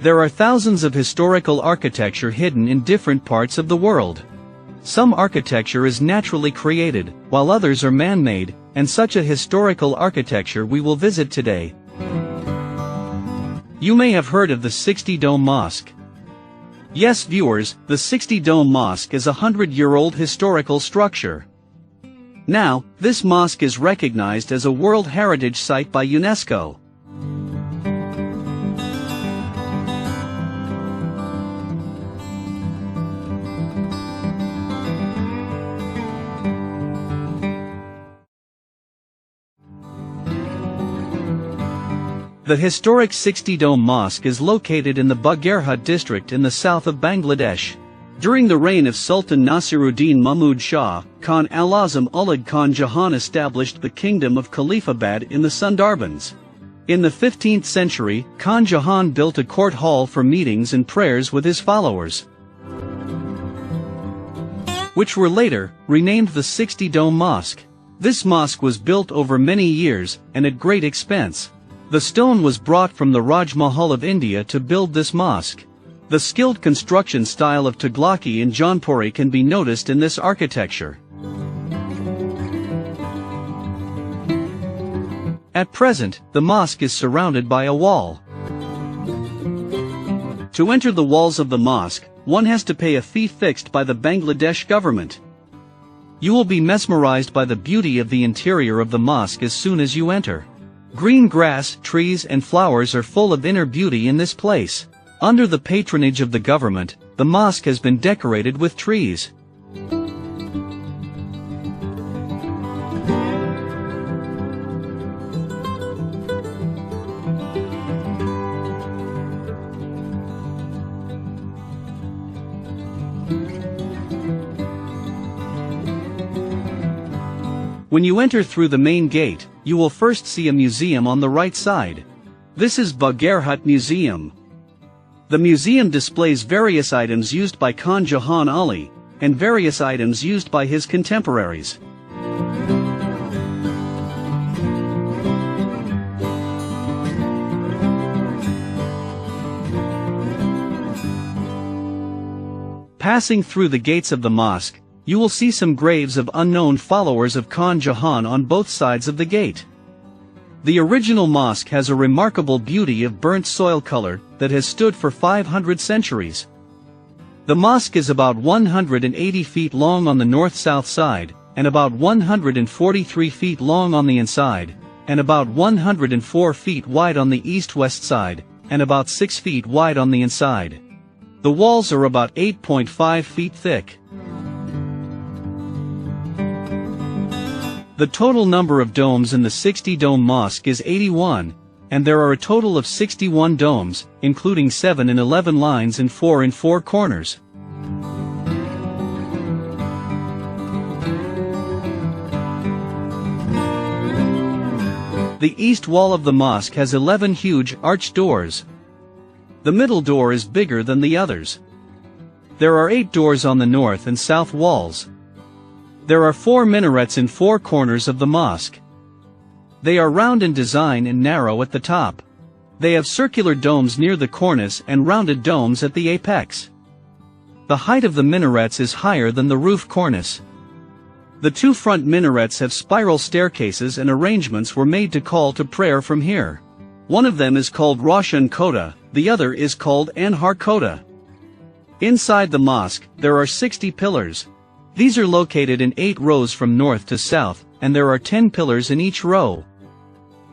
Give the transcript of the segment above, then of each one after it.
There are thousands of historical architecture hidden in different parts of the world. Some architecture is naturally created, while others are man-made, and such a historical architecture we will visit today. You may have heard of the Sixty Dome Mosque. Yes, viewers, the Sixty Dome Mosque is a 100-year-old historical structure. Now, this mosque is recognized as a World Heritage Site by UNESCO. The historic Sixty Dome Mosque is located in the Bagerhat district in the south of Bangladesh. During the reign of Sultan Nasiruddin Mahmud Shah, Khan al-Azam Ulugh Khan Jahan established the kingdom of Khalifabad in the Sundarbans. In the 15th century, Khan Jahan built a court hall for meetings and prayers with his followers, which were later renamed the Sixty Dome Mosque. This mosque was built over many years and at great expense. The stone was brought from the Raj Mahal of India to build this mosque. The skilled construction style of Tughlaqi and Jaunpuri can be noticed in this architecture. At present, the mosque is surrounded by a wall. To enter the walls of the mosque, one has to pay a fee fixed by the Bangladesh government. You will be mesmerized by the beauty of the interior of the mosque as soon as you enter. Green grass, trees and flowers are full of inner beauty in this place. Under the patronage of the government, the mosque has been decorated with trees. When you enter through the main gate, you will first see a museum on the right side. This is Bagerhat Museum. The museum displays various items used by Khan Jahan Ali, and various items used by his contemporaries. Passing through the gates of the mosque, you will see some graves of unknown followers of Khan Jahan on both sides of the gate. The original mosque has a remarkable beauty of burnt soil color that has stood for 500 centuries. The mosque is about 180 feet long on the north-south side, and about 143 feet long on the inside, and about 104 feet wide on the east-west side, and about 6 feet wide on the inside. The walls are about 8.5 feet thick. The total number of domes in the Sixty Dome Mosque is 81, and there are a total of 61 domes, including 7 in 11 lines and 4 in 4 corners. The east wall of the mosque has 11 huge arched doors. The middle door is bigger than the others. There are 8 doors on the north and south walls. There are 4 minarets in 4 corners of the mosque. They are round in design and narrow at the top. They have circular domes near the cornice and rounded domes at the apex. The height of the minarets is higher than the roof cornice. The 2 front minarets have spiral staircases, and arrangements were made to call to prayer from here. One of them is called Roshan Kota, the other is called Anhar Kota. Inside the mosque, there are 60 pillars. These are located in 8 rows from north to south, and there are 10 pillars in each row.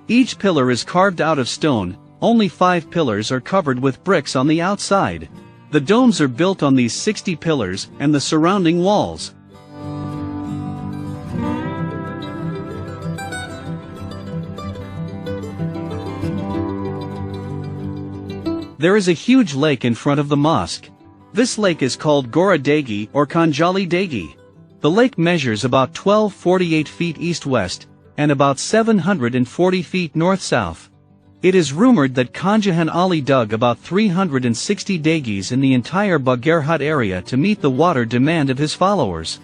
Each pillar is carved out of stone. Only 5 pillars are covered with bricks on the outside. The domes are built on these 60 pillars and the surrounding walls. There is a huge lake in front of the mosque. This lake is called Gora Degi or Kanjali Degi. The lake measures about 1248 feet east-west, and about 740 feet north-south. It is rumored that Khan Jahan Ali dug about 360 degis in the entire Bagerhat area to meet the water demand of his followers.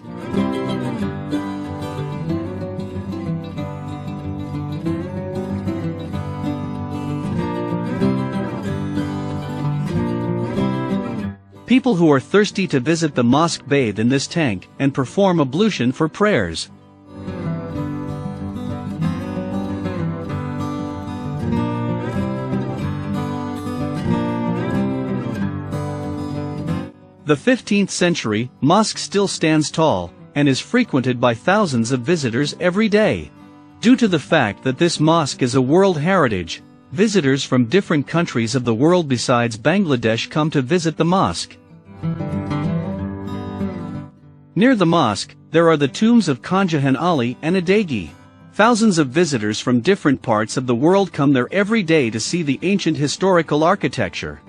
People who are thirsty to visit the mosque bathe in this tank and perform ablution for prayers. The 15th century mosque still stands tall and is frequented by thousands of visitors every day. Due to the fact that this mosque is a World Heritage, visitors from different countries of the world besides Bangladesh come to visit the mosque. Near the mosque, there are the tombs of Khan Jahan Ali and Adegi. Thousands of visitors from different parts of the world come there every day to see the ancient historical architecture.